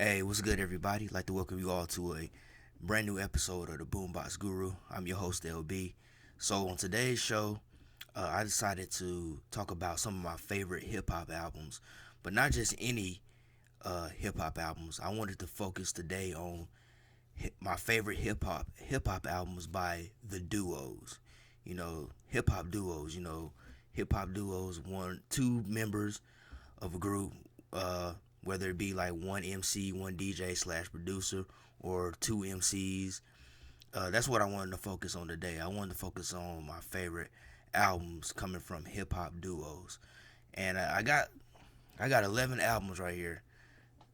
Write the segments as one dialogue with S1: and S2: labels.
S1: Hey, what's good, everybody? I'd like to welcome you all to a brand new episode of the Boombox Guru. I'm your host, LB. So, on today's show, I decided to talk about some of my favorite hip hop albums, but not just any hip hop albums. I wanted to focus today on my favorite hip hop albums by the duos. Hip hop duos. Hip hop duos, two members of a group, whether it be like one MC, one DJ slash producer, or two MCs. That's what I wanted to focus on today. I wanted to focus on my favorite albums coming from hip hop duos, and I got 11 albums right here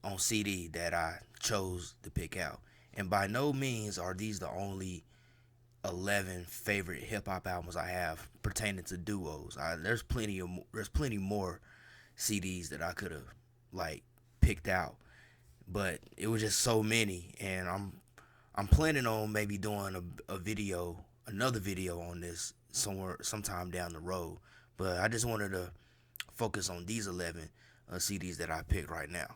S1: on CD that I chose to pick out. And by no means are these the only 11 favorite hip hop albums I have pertaining to duos. There's plenty more CDs that I could have like picked out, but it was just so many, and I'm planning on maybe doing another video on this sometime down the road. But I just wanted to focus on these 11 CDs that I picked right now.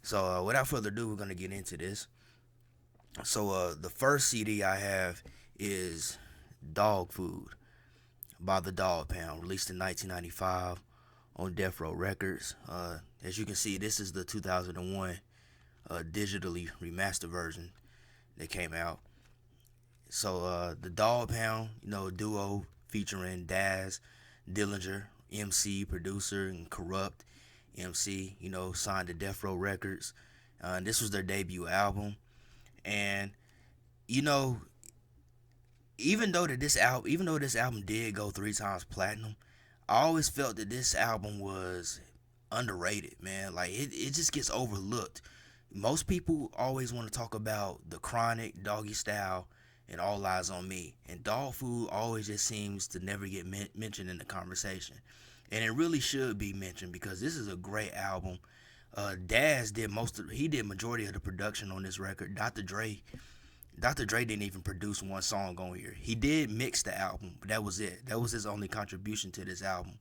S1: So without further ado, we're gonna get into this. So the first CD I have is Dog Food by the Dog Pound, released in 1995 on Death Row Records. As you can see, this is the 2001 digitally remastered version that came out. So the Dog Pound, duo featuring Daz Dillinger, MC, producer, and Corrupt MC, signed to Death Row Records. And this was their debut album. And you know, even though this album did go 3 times platinum, I always felt that this album was underrated, man. Like it just gets overlooked. Most people always want to talk about The Chronic, Doggy Style, and All Eyes on Me, and Dog Food always just seems to never get mentioned in the conversation, and it really should be mentioned because this is a great album. Daz did majority of the production on this record. Dr. Dre didn't even produce one song on here. He did mix the album, but that was it. That was his only contribution to this album.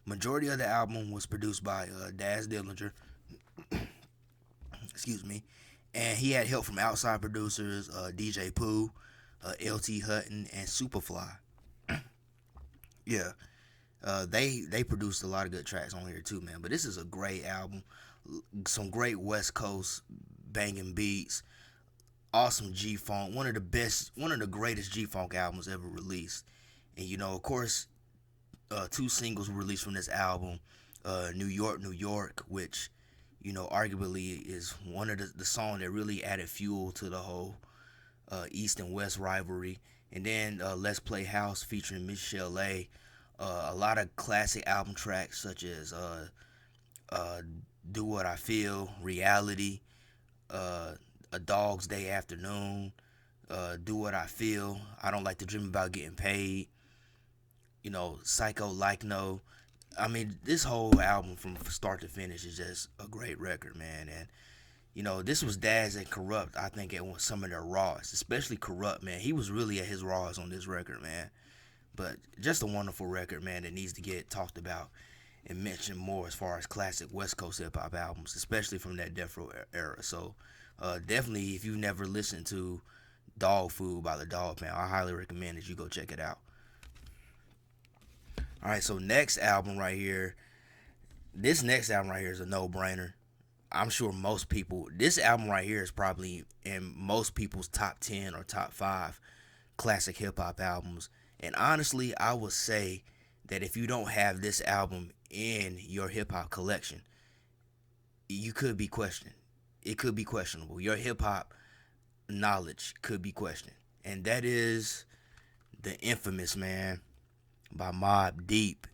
S1: Majority of the album was produced by Daz Dillinger. Excuse me. And he had help from outside producers, DJ Pooh, LT Hutton, and Superfly. Yeah, they produced a lot of good tracks on here too, man. But this is a great album. Some great West Coast banging beats. Awesome G Funk, one of the greatest G Funk albums ever released. And of course, two singles were released from this album. New York, New York, which arguably is one of the song that really added fuel to the whole East and West rivalry. And then Let's Play House featuring Michelle A. A lot of classic album tracks such as Do What I Feel, Reality, A Dog's Day Afternoon, Do What I Feel, I Don't Like to Dream About Getting Paid, Psycho Like No. I mean, this whole album from start to finish is just a great record, man. And this was Daz and Corrupt, I think, at some of their rawest, especially Corrupt, man. He was really at his rawest on this record, man. But just a wonderful record, man, that needs to get talked about and mentioned more as far as classic West Coast hip hop albums, especially from that Death Row era. So definitely, if you've never listened to Dog Food by the Dog Pound, I highly recommend that you go check it out. All right, so next album right here. This next album right here is a no-brainer. I'm sure this album right here is probably in most people's top 10 or top 5 classic hip hop albums. And honestly, I would say that if you don't have this album in your hip hop collection, you could be questioned. It could be questionable. Your hip hop knowledge could be questioned. And that is The Infamous Man by Mobb Deep.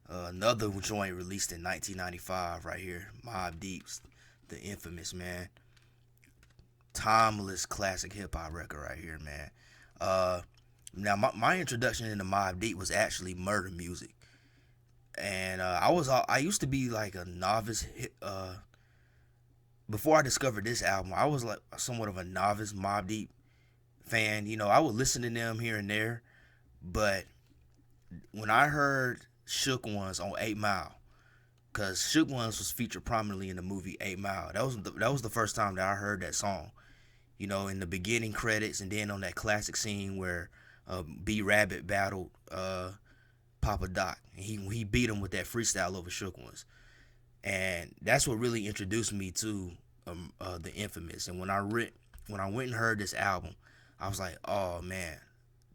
S1: Another joint released in 1995 right here. Mobb Deep's The Infamous Man. Timeless classic hip hop record right here, man. Now my introduction into Mobb Deep was actually Murder Music. And I used to be like a novice before I discovered this album. I was like somewhat of a novice Mobb Deep fan. I would listen to them here and there, but when I heard Shook Ones on 8 Mile, Cause Shook Ones was featured prominently in the movie 8 Mile. That was the first time that I heard that song. In the beginning credits, and then on that classic scene where B Rabbit battled Papa Doc, and he beat him with that freestyle over Shook Ones, and that's what really introduced me to the Infamous. And when I went and heard this album, I was like, oh man,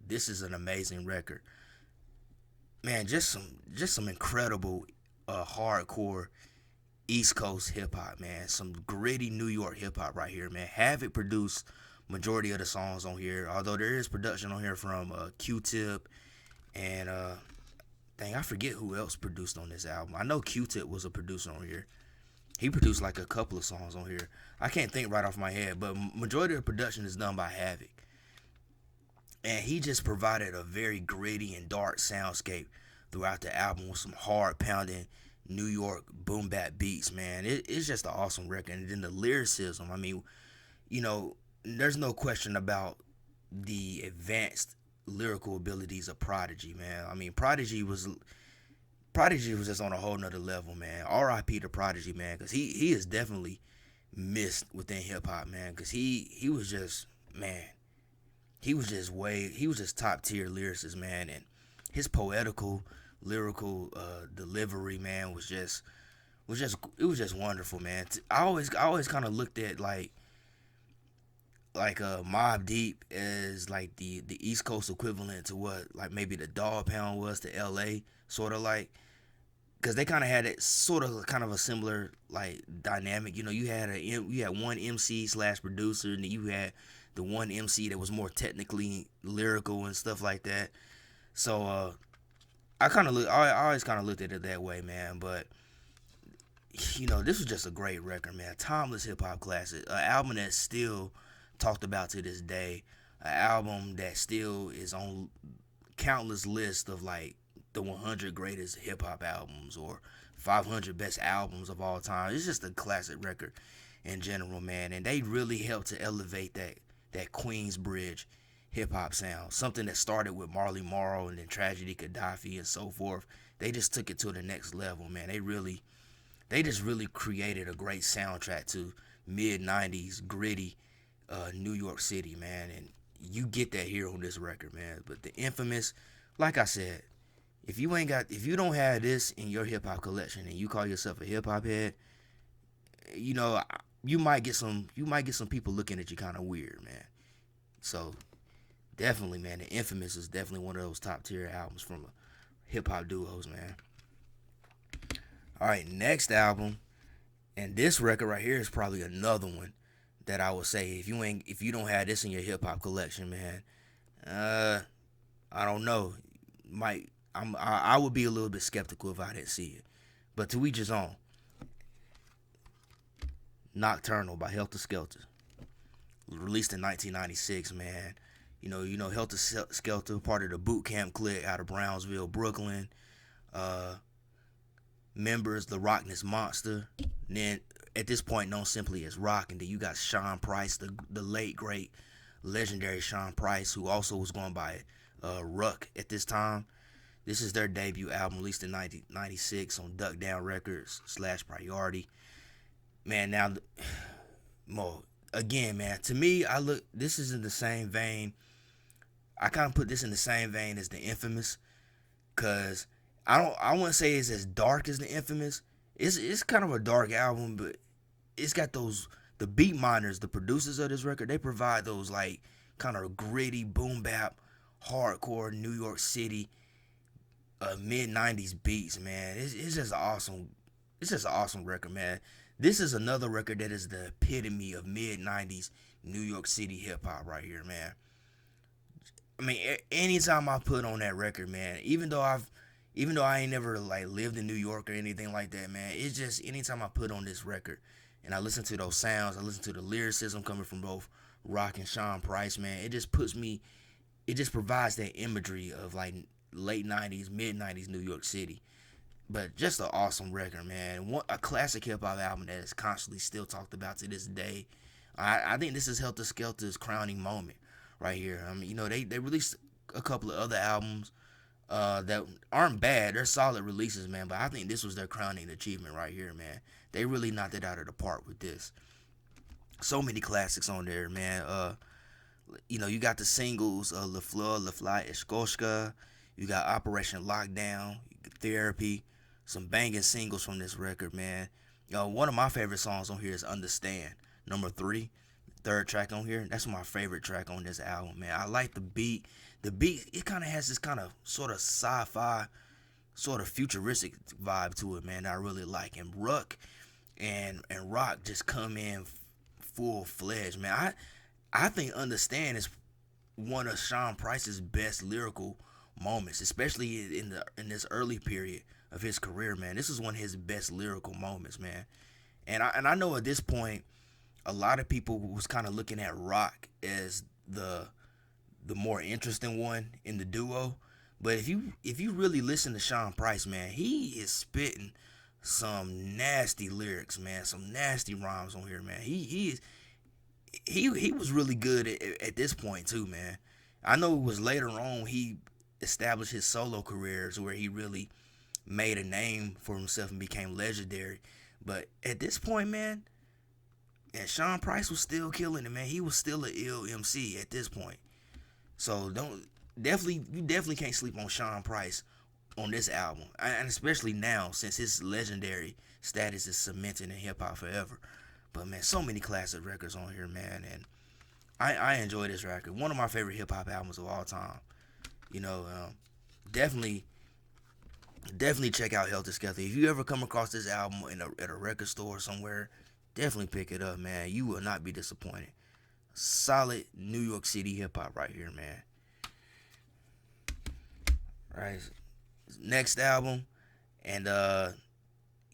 S1: this is an amazing record, man. Just some incredible hardcore East Coast hip hop, man. Some gritty New York hip hop right here, man. Havoc produced majority of the songs on here, although there is production on here from Q-Tip and dang, I forget who else produced on this album. I know Q-Tip was a producer on here. He produced like a couple of songs on here. I can't think right off my head, but majority of the production is done by Havoc. And he just provided a very gritty and dark soundscape throughout the album with some hard pounding New York boom bap beats, man. It's just an awesome record. And then the lyricism, I mean, there's no question about the advanced lyrical abilities of Prodigy, man. I mean, Prodigy was just on a whole nother level, man. R.I.P. to Prodigy, man, because he is definitely missed within hip hop, man, because he was just, man, he was just top tier lyricist, man, and his poetical lyrical delivery, man, was just wonderful, man. I always kind of looked at like Mobb Deep as like the East Coast equivalent to what like maybe the Dog Pound was to L.A. sort of like, because they kind of had it sort of kind of a similar like dynamic. You had one MC / producer, and then you had the one MC that was more technically lyrical and stuff like that. So I always kind of looked at it that way, man. But this was just a great record, man. Timeless hip hop classic, an album that's still talked about to this day, an album that still is on countless lists of like the 100 greatest hip hop albums or 500 best albums of all time. It's just a classic record in general, man. And they really helped to elevate that Queensbridge hip hop sound, something that started with Marley Marl and then Tragedy Gaddafi and so forth. They just took it to the next level, man. They just really created a great soundtrack to mid-90s gritty New York City, man. And you get that here on this record, man. But the Infamous, like I said, if you don't have this in your hip hop collection and you call yourself a hip hop head, you might get some people looking at you kind of weird, man. So definitely, man, the Infamous is definitely one of those top tier albums from hip hop duos, man. All right, next album, and this record right here is probably another one that I would say if you don't have this in your hip hop collection, man, I don't know, I would be a little bit skeptical if I didn't see it. But to each his own. Nocturnal by Helter Skelter, released in 1996, man. Helter Skelter, part of the Boot Camp Clique out of Brownsville, Brooklyn. Members, the Rockness Monster. And then at this point known simply as Rock. And then you got Sean Price, the late great legendary Sean Price, who also was going by Ruck at this time. This is their debut album, released in 1996 on Duck Down Records / Priority. Man, now, again, man, to me, this is in the same vein. I kind of put this in the same vein as the Infamous, because I wouldn't say it's as dark as the Infamous. It's kind of a dark album, but it's got the beat miners, the producers of this record, they provide those like kind of gritty boom bap, hardcore New York City, mid-90s beats, man. It's just awesome. It's just an awesome record, man. This is another record that is the epitome of mid-90s New York City hip-hop right here, man. I mean, anytime I put on that record, man, even though I ain't never like lived in New York or anything like that, man, it's just anytime I put on this record and I listen to those sounds, I listen to the lyricism coming from both Rock and Sean Price, man, it just provides that imagery of like late 90s, mid-90s New York City. But just an awesome record, man. A classic hip-hop album that is constantly still talked about to this day. I think this is Helter Skelter's crowning moment right here. I mean, they released a couple of other albums that aren't bad. They're solid releases, man. But I think this was their crowning achievement right here, man. They really knocked it out of the park with this. So many classics on there, man. You got the singles, Le Fleur, Le Fly, Eskoshka. You got Operation Lockdown, Therapy. Some banging singles from this record, man. One of my favorite songs on here is Understand, number 3. Third track on here. That's my favorite track on this album, man. I like the beat. The beat, it kind of has this kind of sort of sci-fi, sort of futuristic vibe to it, man. That I really like. And Ruck and Rock just come in full fledged, man. I think Understand is one of Sean Price's best lyrical moments, especially in this early period of his career, man. This is one of his best lyrical moments, man. And I know at this point, a lot of people was kind of looking at Rock as the more interesting one in the duo. But if you really listen to Sean Price, man, he is spitting some nasty lyrics, man. Some nasty rhymes on here, man. He was really good at this point too, man. I know it was later on he established his solo careers where he really made a name for himself and became legendary. But at this point, man, and Sean Price was still killing it, man. He was still an ill MC at this point. So you definitely can't sleep on Sean Price on this album, and especially now since his legendary status is cemented in hip hop forever. But man, so many classic records on here, man, and I enjoy this record. One of my favorite hip hop albums of all time. Definitely check out Helter Skelter. If you ever come across this album at a record store somewhere, definitely pick it up, man. You will not be disappointed. Solid New York City hip hop right here, man. Right, next album, and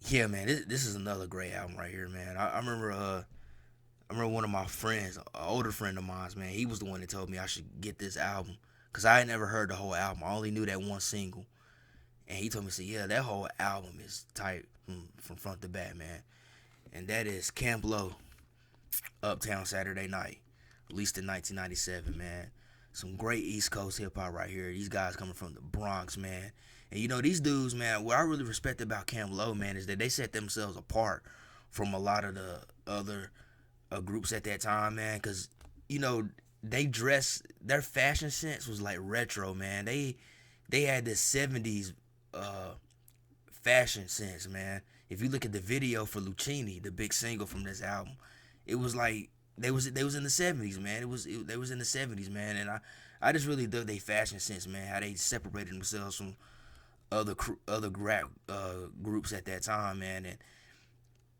S1: yeah, man, this is another great album right here, man. I remember one of my friends, an older friend of mine, man. He was the one that told me I should get this album because I had never heard the whole album. I only knew that one single, and he told me, "Say, yeah, that whole album is tight from front to back, man." And that is Camp Lo, Uptown Saturday Night, released in 1997, man. Some great East Coast hip hop right here. These guys coming from the Bronx, man. And these dudes, man, what I really respect about Camp Lo, man, is that they set themselves apart from a lot of the other groups at that time, man. Because, their fashion sense was like retro, man. They had this 70s fashion sense, man. If you look at the video for Lucchini, the big single from this album, it was like they was in the 70s, man. They was in the 70s, man. And I just really dug their fashion sense, man. How they separated themselves from other groups at that time, man.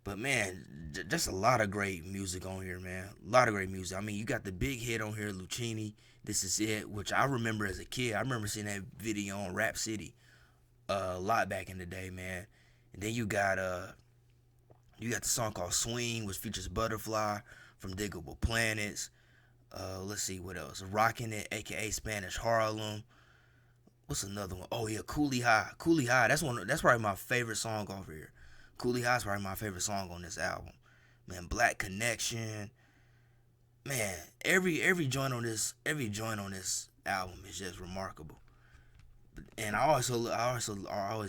S1: But man, just a lot of great music on here, man. A lot of great music. I mean, you got the big hit on here, Lucchini, This Is It, which I remember as a kid. I remember seeing that video on Rap City a lot back in the day, man. And then you got the song called Swing, which features Butterfly from Diggable Planets. Let's see what else. Rockin' It, aka Spanish Harlem. What's another one? Oh yeah, Coolie High. Coolie High. That's probably my favorite song over here. Coolie High is probably my favorite song on this album. Man, Black Connection. Man, every joint on this album is just remarkable. And I always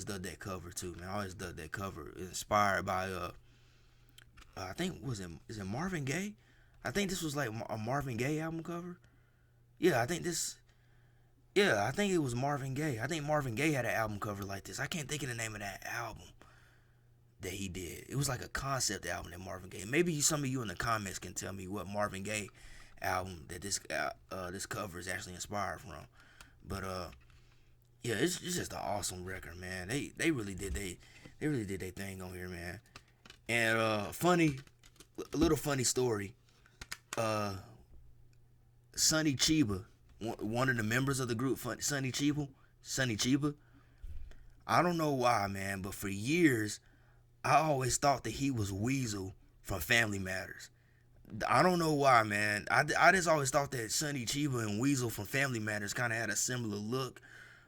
S1: dug that cover too, man. I always dug that cover. Inspired by I think is it Marvin Gaye? I think this was like a Marvin Gaye album cover. Yeah, I think it was Marvin Gaye. I think Marvin Gaye had an album cover like this. I can't think of the name of that album that he did. It was like a concept album that Marvin Gaye. Maybe some of you in the comments can tell me what Marvin Gaye album that this cover is actually inspired from. But yeah, it's just an awesome record, man. They really did their thing on here, man. And a little funny story. Sonny Chiba, one of the members of the group, Sonny Chiba. I don't know why, man, but for years, I always thought that he was Weasel from Family Matters. I don't know why, man. I just always thought that Sonny Chiba and Weasel from Family Matters kind of had a similar look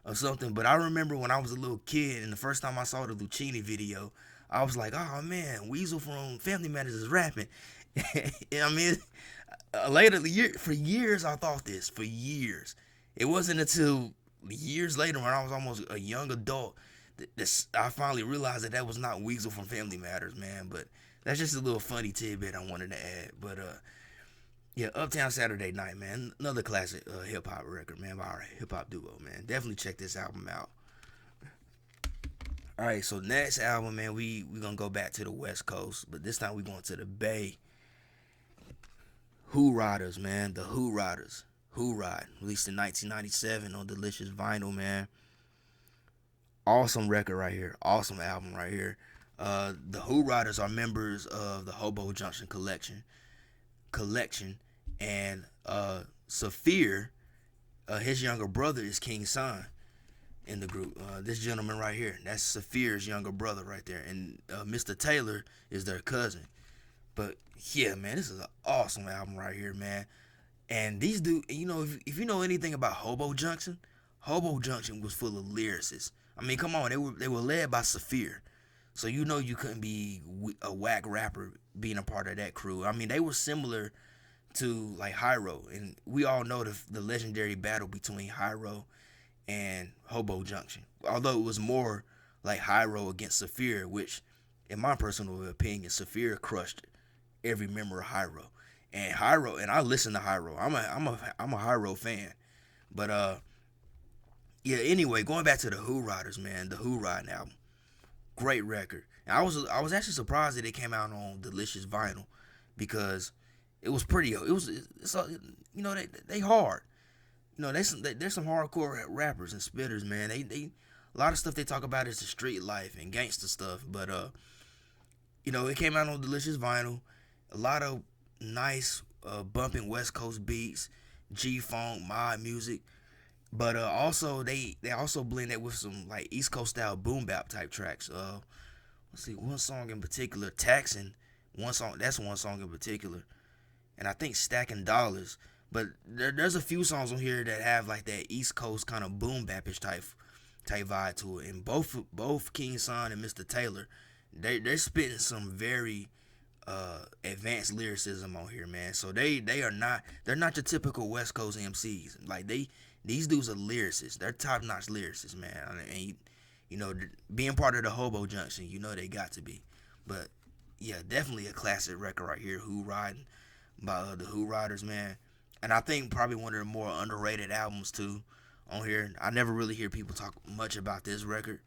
S1: or something. But I remember when I was a little kid and the first time I saw the Lucchini video, I was like, oh man, Weasel from Family Matters is rapping. I mean, for years I thought this. For years. It wasn't until years later, when I was almost a young adult, I finally realized that was not Weasel from Family Matters, man. But that's just a little funny tidbit I wanted to add. But yeah, Uptown Saturday Night, man, another classic hip hop record, man, by our hip hop duo, man. Definitely check this album out. All right, so next album, man, we gonna go back to the West Coast, but this time we going to the Bay. Who Riders, man, the Who Riders. Who Ride, released in 1997 on Delicious Vinyl, man. Awesome record right here. Awesome album right here. The Who Riders are members of the Hobo Junction collection, and Saphir, his younger brother, is King's son in the group. This gentleman right here, that's Saphir's younger brother right there, and Mr. Taylor is their cousin. But yeah, man, this is an awesome album right here, man. And these dudes, if you know anything about Hobo Junction was full of lyricists. I mean, come on, they were led by Saphir, so you couldn't be a whack rapper being a part of that crew. I mean, they were similar to like Hyro, and we all know the legendary battle between Hyro and Hobo Junction. Although it was more like Hyro against Saphir, which, in my personal opinion, Saphir crushed every member of Hyro. And Hyro, and I listen to Hyro. I'm a Hyro fan. But yeah. Anyway, going back to the Who Riders, man, the Who Riding album, great record. And I was actually surprised that it came out on Delicious Vinyl, because it was pretty. They hard. There's some hardcore rappers and spitters, man. They a lot of stuff they talk about is the street life and gangster stuff. But it came out on Delicious Vinyl. A lot of nice bumping West Coast beats, G-funk, mod music, but also they also blend that with some like East Coast style boom bap type tracks. Let's see, one song in particular, Taxin', one song in particular, and I think Stacking Dollars. But there's a few songs on here that have like that East Coast kind of boom bapish type vibe to it, and both King Son and Mr. Taylor, they're spitting some very advanced lyricism on here, man. So they're not your typical West Coast MCs. Like these dudes are lyricists. They're top notch lyricists, man. And being part of the Hobo Junction, they got to be. But yeah, definitely a classic record right here. Who Riding by the Who Riders, man. And I think probably one of the more underrated albums too on here. I never really hear people talk much about this record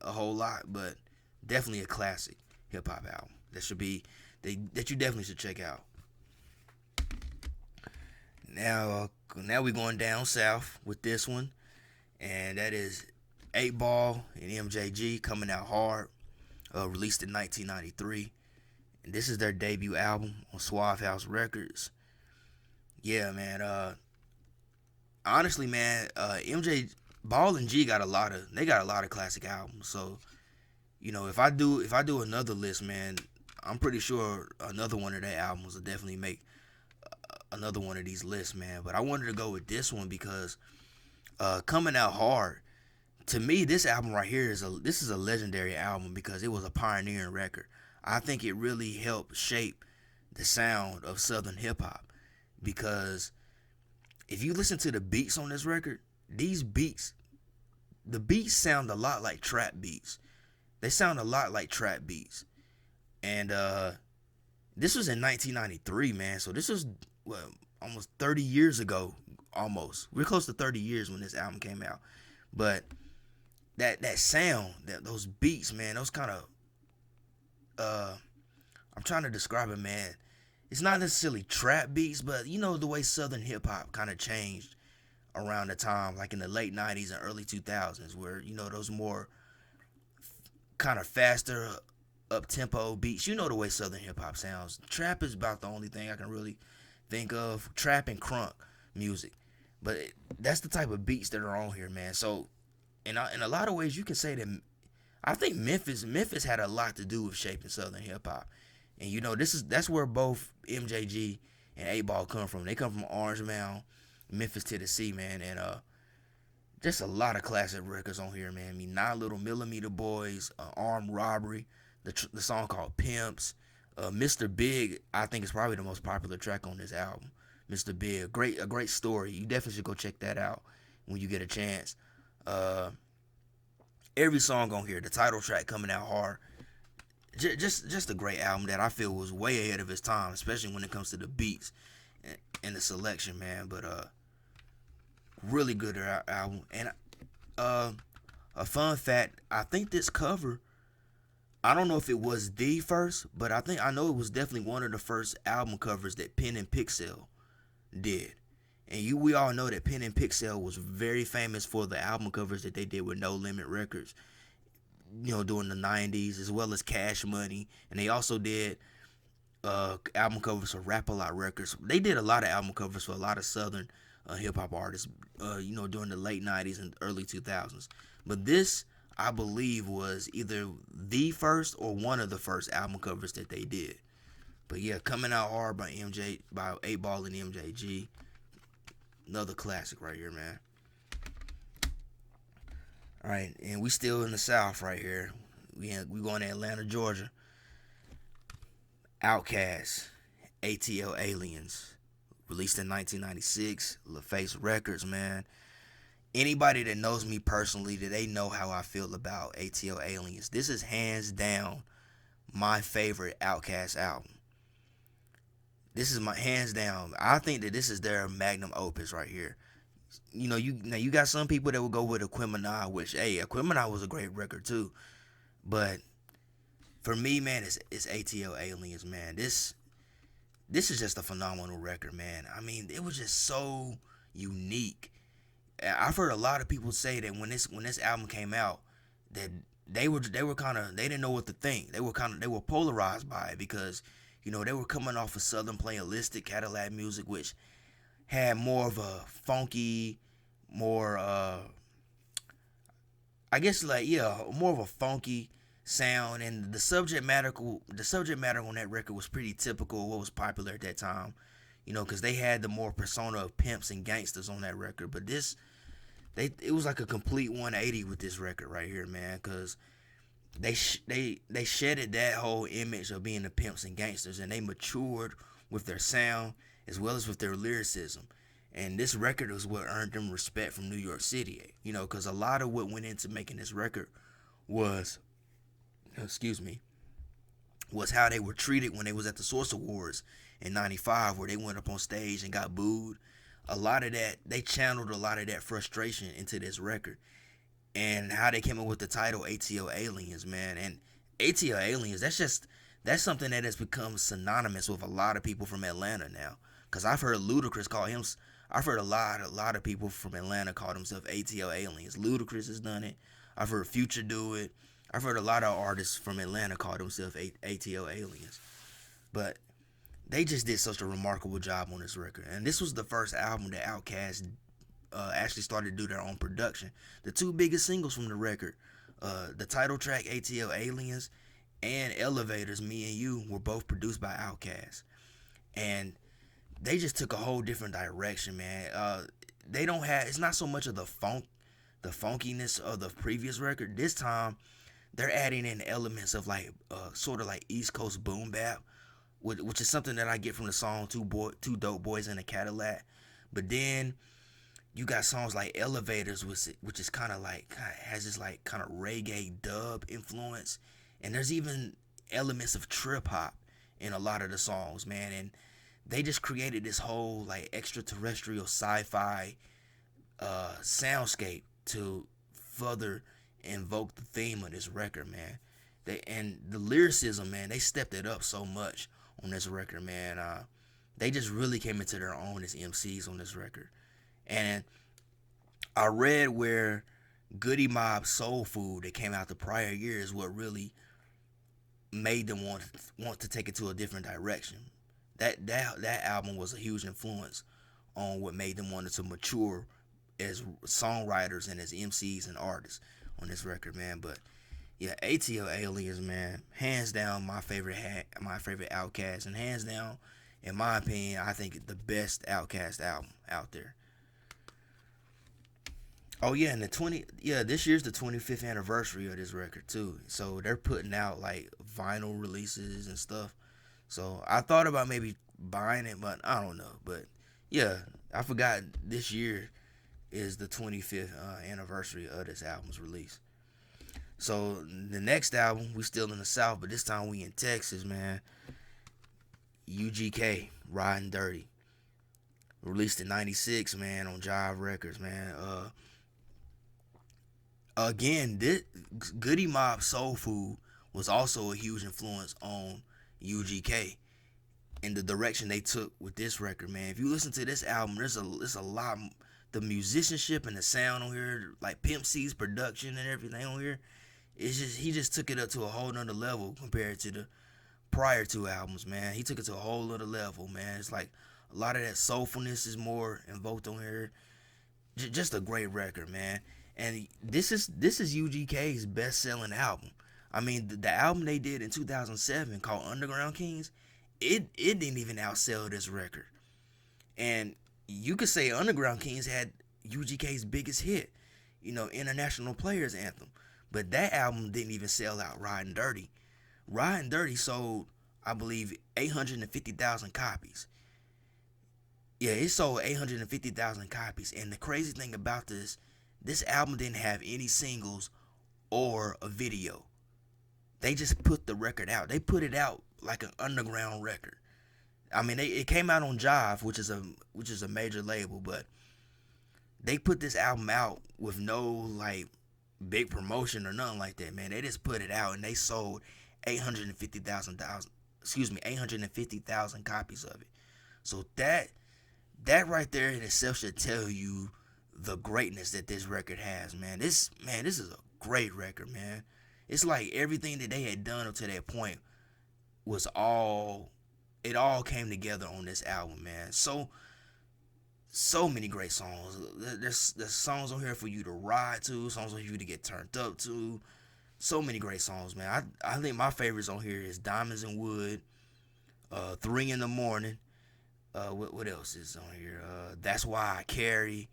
S1: a whole lot, but definitely a classic hip hop album that you definitely should check out. Now we're going down south with this one, and that is 8 Ball and MJG, Coming Out Hard, released in 1993, and this is their debut album on Suave House Records. Yeah, man. Honestly, man, MJ Ball and G got a lot of classic albums. So, if I do another list, man, I'm pretty sure another one of their albums will definitely make another one of these lists, man. But I wanted to go with this one because Coming Out Hard, to me, this album right here is a legendary album because it was a pioneering record. I think it really helped shape the sound of Southern hip hop, because if you listen to the beats on this record, the beats sound a lot like trap beats. They sound a lot like trap beats. And this was in 1993, man. So this was almost 30 years ago. Almost. We're close to 30 years when this album came out. But that sound, those beats, man, those kind of I'm trying to describe it, man. It's not necessarily trap beats, but the way Southern hip hop kind of changed around the time, like in the late 90s and early 2000s, where those more kind of faster up-tempo beats. The way Southern hip-hop sounds. Trap is about the only thing I can really think of. Trap and crunk music. But that's the type of beats that are on here, man. So, in a lot of ways, you can say that I think Memphis had a lot to do with shaping Southern hip-hop. And, that's where both MJG and 8 Ball come from. They come from Orange Mound, Memphis, Tennessee, man. And just a lot of classic records on here, man. 9 Little Millimeter Boys, Armed Robbery, the song called Pimps, Mr. Big. I think is probably the most popular track on this album. Mr. Big, a great story. You definitely should go check that out. when you get a chance. Uh, every song on here, the title track coming out hard. Just a great album that I feel was way ahead of its time, especially when it comes to the beats and the selection, man. But really good album. And uh, a fun fact, I think this cover, I don't know if it was the first, but I know it was definitely one of the first album covers that Pen and Pixel did. And we all know that Pen and Pixel was very famous for the album covers that they did with No Limit Records, during the 90s, as well as Cash Money. And they also did album covers for Rap A Lot Records. They did a lot of album covers for a lot of Southern hip hop artists, during the late 90s and early 2000s. But this, I believe, was either the first or one of the first album covers that they did. But yeah, Coming Out Hard by 8 Ball and MJG. Another classic right here, man. All right, and we still in the South right here. We going to Atlanta, Georgia. Outkast, Atl Aliens, released in 1996. LaFace Records, man. Anybody that knows me personally, that they know how I feel about Atl Aliens. This is hands down my favorite Outkast album. This is my hands down. I think that this is their magnum opus right here. You got some people that will go with Aquemini, which, hey, Aquemini was a great record too. But for me, man, it's Atl Aliens, man. This is just a phenomenal record, man. I mean, it was just so unique. I've heard a lot of people say that when this album came out, that they didn't know what to think. They were polarized by it because they were coming off of Southern playalistic Cadillac music, which had more of a funky, more more of a funky sound, and the subject matter on that record was pretty typical of what was popular at that time. Because they had the more persona of pimps and gangsters on that record. But it was like a complete 180 with this record right here, man. Because they shedded that whole image of being the pimps and gangsters, and they matured with their sound as well as with their lyricism. And this record is what earned them respect from New York City. Because a lot of what went into making this record was how they were treated when they was at the Source Awards in 95, where they went up on stage and got booed. A lot of that, they channeled a lot of that frustration into this record. And how they came up with the title Atl Aliens, man. And Atl Aliens, that's something that has become synonymous with a lot of people from Atlanta now. Because I've heard I've heard a lot of people from Atlanta call themselves Atl Aliens. Ludacris has done it. I've heard Future do it. I've heard a lot of artists from Atlanta call themselves Atl Aliens. But they just did such a remarkable job on this record. And this was the first album that Outkast actually started to do their own production. The two biggest singles from the record, the title track Atl Aliens and Elevators, Me and You, were both produced by Outkast. And they just took a whole different direction, man. It's not so much of the funkiness of the previous record. This time, they're adding in elements of sort of like East Coast boom bap, which is something that I get from the song Two Dope Boys in a Cadillac. But then you got songs like Elevators, which is has this kind of reggae dub influence, and there's even elements of trip hop in a lot of the songs, man. And they just created this whole extraterrestrial sci-fi soundscape to further invoke the theme of this record, man. And the lyricism, man, they stepped it up so much on this record, man. They just really came into their own as MCs on this record. And I read where Goody Mob Soul Food that came out the prior year is what really made them want to take it to a different direction. That album was a huge influence on what made them want to mature as songwriters and as MCs and artists on this record, man. But yeah, Atl Aliens, man, hands down my favorite Outkast, and hands down, in my opinion, I think the best Outkast album out there. Oh yeah, and this year's the 25th anniversary of this record too. So they're putting out vinyl releases and stuff. So I thought about maybe buying it, but I don't know. But yeah, I forgot this year is the 25th anniversary of this album's release. So the next album, we still in the South, but this time we in Texas, man. UGK, Riding Dirty. Released in 96, man, on Jive Records, man. Again, this Goody Mob Soul Food was also a huge influence on UGK in the direction they took with this record, man. If you listen to this album, there's a lot. The musicianship and the sound on here, like Pimp C's production and everything on here, it's just he just took it up to a whole nother level compared to the prior two albums, man. He took it to a whole other level, man. It's like a lot of that soulfulness is more invoked on here. Just a great record, man. And this is UGK's best-selling album. I mean, the album they did in 2007 called Underground Kings, it didn't even outsell this record. And you could say Underground Kings had UGK's biggest hit, International Players Anthem. But that album didn't even sell out Riding Dirty. Riding Dirty sold, I believe, 850,000 copies. Yeah, it sold 850,000 copies. And the crazy thing about this album didn't have any singles or a video. They just put the record out. They put it out like an underground record. I mean, it came out on Jive, which is a major label, but they put this album out with no like big promotion or nothing like that, man. They just put it out and they sold 850,000 copies of it. So that right there in itself should tell you the greatness that this record has, man. This is a great record, man. It's like everything that they had done up to that point was all came together on this album, man. So many great songs. There's songs on here for you to ride to, songs on you to get turned up to. So many great songs, man. I think my favorites on here is Diamonds and Wood, 3 in the Morning. What else is on here? That's Why I Carry,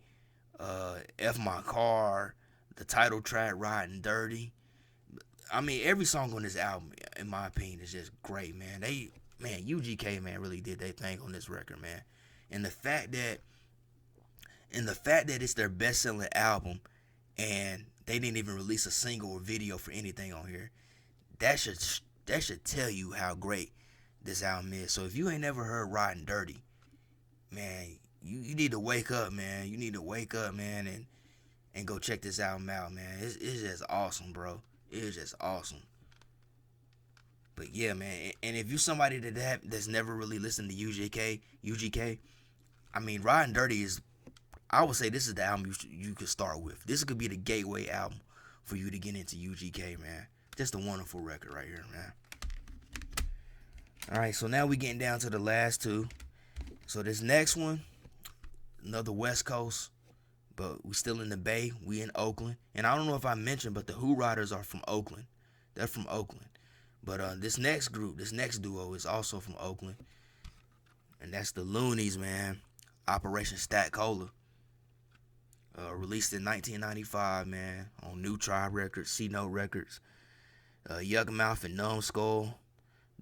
S1: F My Car, the title track Riding Dirty. I mean, every song on this album, in my opinion, is just great, man. UGK, man, really did their thing on this record, man. And the fact that it's their best-selling album and they didn't even release a single or video for anything on here, that should tell you how great this album is. So if you ain't never heard Riding Dirty, man, you need to wake up, man. You need to wake up, man, and go check this album out, man. It's just awesome, bro. It is just awesome. But yeah, man, and if you're somebody that's never really listened to UGK, I mean, Riding Dirty is, I would say this is the album you could start with. This could be the gateway album for you to get into UGK, man. Just a wonderful record right here, man. All right, so now we getting down to the last two. So this next one, another West Coast, but we still in the Bay. We in Oakland. And I don't know if I mentioned, but the Who Riders are from Oakland. They're from Oakland. But this next duo is also from Oakland. And that's the Loonies, man. Operation Stat Cola. Released in 1995, man. On New Tribe Records, C-Note Records. Yugmouth and Numbskull.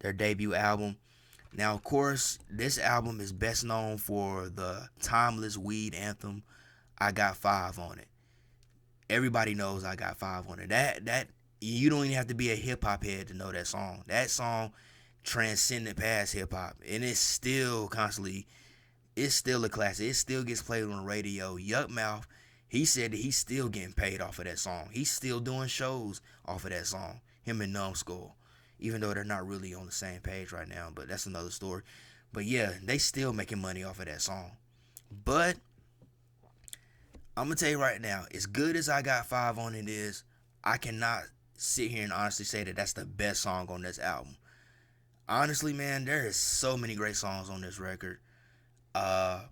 S1: Their debut album. Now, of course, this album is best known for the timeless weed anthem, I Got 5 on it. Everybody knows I Got 5 on it. That you don't even have to be a hip-hop head to know that song. That song transcended past hip-hop, and it's still a classic. It still gets played on the radio. Yugmouth, he said that he's still getting paid off of that song. He's still doing shows off of that song, him and Numbskull, even though they're not really on the same page right now, but that's another story. But yeah, they still making money off of that song. But I'm going to tell you right now, as good as I Got 5 on it is, I cannot sit here and honestly say that that's the best song on this album. Honestly, man, there is so many great songs on this record. I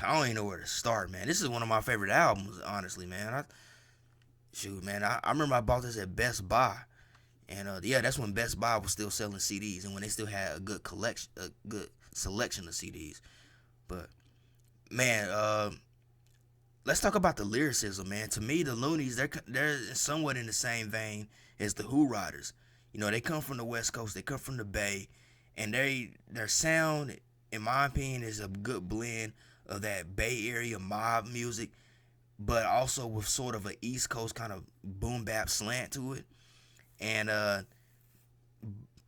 S1: don't even know where to start, man. This is one of my favorite albums, honestly, man. I remember I bought this at Best Buy. And that's when Best Buy was still selling CDs and when they still had a good selection of CDs. But man, let's talk about the lyricism, man. To me, the Loonies, they're somewhat in the same vein as the Who Riders. They come from the West Coast, they come from the Bay, and their sound, in my opinion, is a good blend of that Bay Area mob music but also with sort of a East Coast kind of boom bap slant to it. And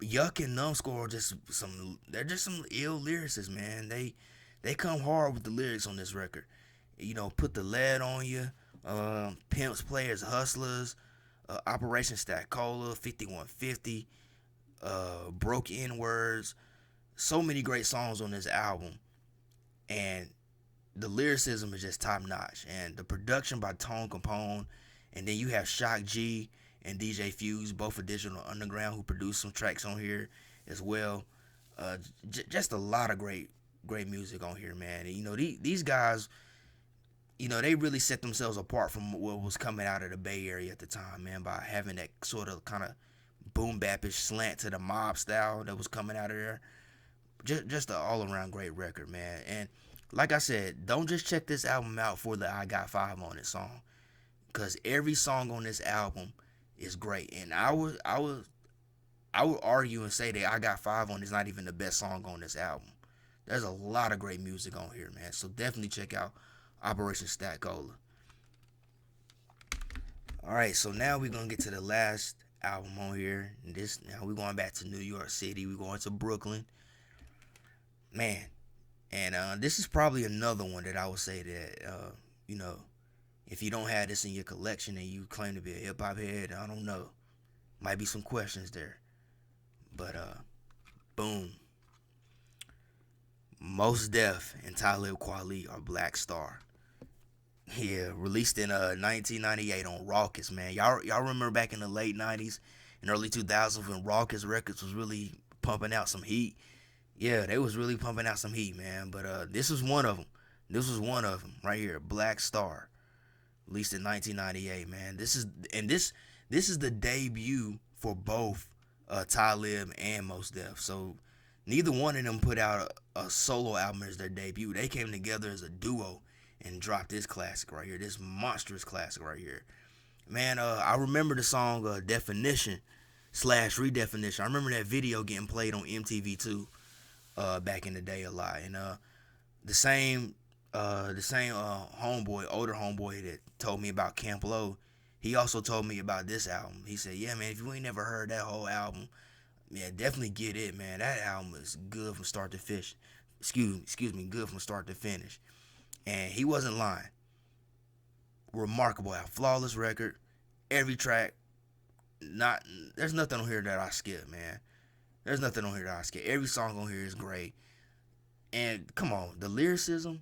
S1: Yuck and Numbskull are just some. They're just some ill lyricists, man. They come hard with the lyrics on this record. You know, put the lead on you. Pimps, players, hustlers. Operation Stack Cola, 5150. Broke N words. So many great songs on this album, and the lyricism is just top notch. And the production by Tone Capone, and then you have Shock G and DJ Fuse, both of Digital Underground, who produced some tracks on here as well. Just a lot of great music on here, man. And, you know, these guys, you know, they really set themselves apart from what was coming out of the Bay Area at the time, man, by having that sort of kind of boom bapish slant to the mob style that was coming out of there. Just an all around great record, man. And like I said, don't just check this album out for the I Got Five on It song, because every song on this album is great. And I would argue and say that I Got Five on is not even the best song on this album. There's a lot of great music on here, man. So definitely check out Operation Stack Cola. All right, so now we're gonna get to the last album on here. And now we're going back to New York City. We're going to Brooklyn, man. And this is probably another one that I would say that you know, if you don't have this in your collection and you claim to be a hip hop head, I don't know, might be some questions there. But boom. Mos Def and Talib Kweli are Black Star. Yeah, released in 1998 on Rawkus, man. Y'all remember back in the late 90s and early 2000s when Rawkus Records was really pumping out some heat? Yeah, they was really pumping out some heat, man. But this was one of them. This was one of them right here, Black Star, released in 1998, man. This is the debut for both Talib and Mos Def. So neither one of them put out a solo album as their debut. They came together as a duo and dropped this classic right here, this monstrous classic right here. Man, I remember the song Definition / Redefinition. I remember that video getting played on MTV2 back in the day a lot. And the same homeboy, older homeboy that told me about Camp Lo, he also told me about this album. He said, yeah, man, if you ain't never heard that whole album, yeah, definitely get it, man. That album is good from start to finish. Excuse me, good from start to finish. And he wasn't lying. Remarkable album, flawless record. Every track, there's nothing on here that I skip, man. There's nothing on here that I skip. Every song on here is great. And come on, the lyricism,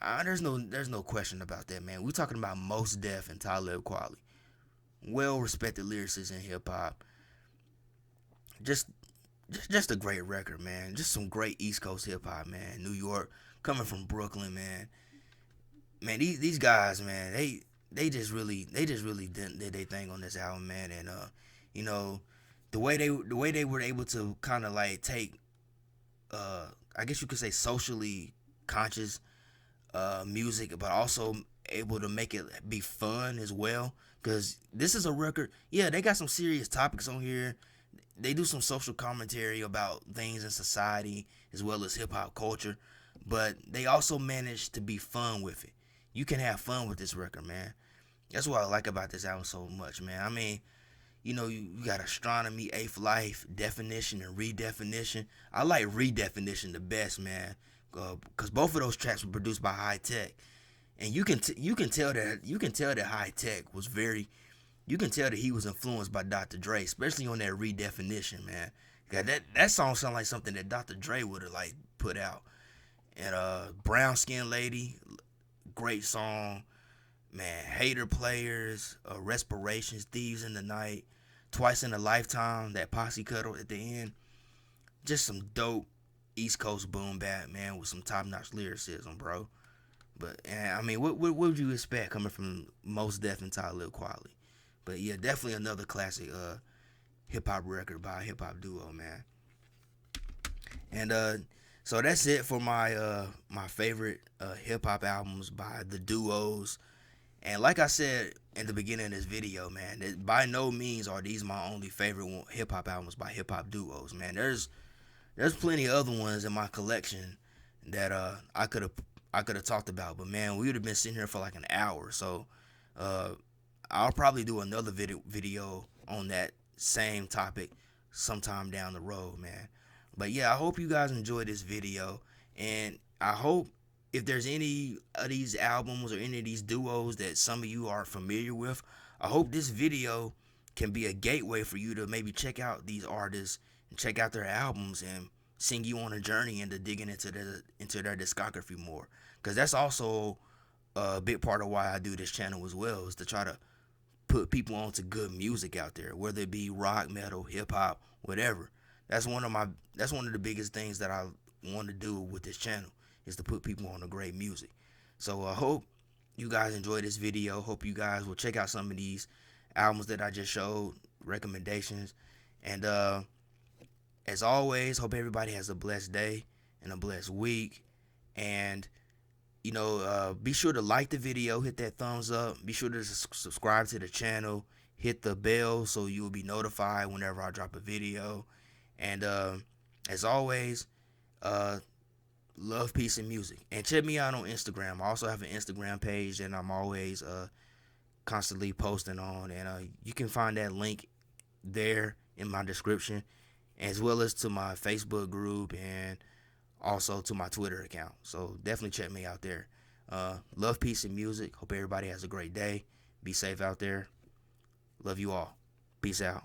S1: there's no question about that, man. We're talking about Mos Def and Talib Kweli, well respected lyricists in hip hop. Just a great record, man. Just some great East Coast hip hop, man. New York, coming from Brooklyn, man. Man, these guys, man, they just really did their thing on this album, man. And you know, the way they were able to kind of like take, I guess you could say socially conscious music, but also able to make it be fun as well. Because this is a record, yeah, they got some serious topics on here. They do some social commentary about things in society as well as hip hop culture, but they also manage to be fun with it. You can have fun with this record, man. That's what I like about this album so much, man. I mean, you know, you got Astronomy, Eighth Life, Definition, and Redefinition. I like Redefinition the best, man, because both of those tracks were produced by High Tech, and you can tell that High Tech was very. You can tell that he was influenced by Dr. Dre, especially on that Redefinition, man. That song sounds like something that Dr. Dre would have like put out. And Brown Skin Lady, great song, man. Hater Players, Respirations, Thieves in the Night, Twice in a Lifetime, that posse cuddle at the end. Just some dope East Coast boom bap, man, with some top notch lyricism, bro. But I mean, what would you expect coming from Mos Def and Talib Kweli? But yeah, definitely another classic hip hop record by a hip hop duo, man. And so that's it for my my favorite hip hop albums by the duos. And like I said in the beginning of this video, man, that by no means are these my only favorite hip hop albums by hip hop duos, man. There's plenty of other ones in my collection that I could I could have talked about, but man, we would have been sitting here for like an hour. So uh, I'll probably do another video on that same topic sometime down the road, man. But yeah, I hope you guys enjoyed this video, and I hope if there's any of these albums or any of these duos that some of you are familiar with, I hope this video can be a gateway for you to maybe check out these artists and check out their albums and send you on a journey into digging into their discography more. Because that's also a big part of why I do this channel as well, is to try to put people onto good music out there, whether it be rock, metal, hip hop, whatever. That's one of the biggest things that I want to do with this channel, is to put people on to great music. So I hope you guys enjoyed this video. Hope you guys will check out some of these albums that I just showed, recommendations. And as always, hope everybody has a blessed day and a blessed week. And be sure to like the video, hit that thumbs up. Be sure to subscribe to the channel, hit the bell so you will be notified whenever I drop a video. And as always, love, peace, and music. And check me out on Instagram. I also have an Instagram page that I'm always constantly posting on, and you can find that link there in my description, as well as to my Facebook group and also to my Twitter account. So definitely check me out there. Love, peace, and music. Hope everybody has a great day. Be safe out there. Love you all. Peace out.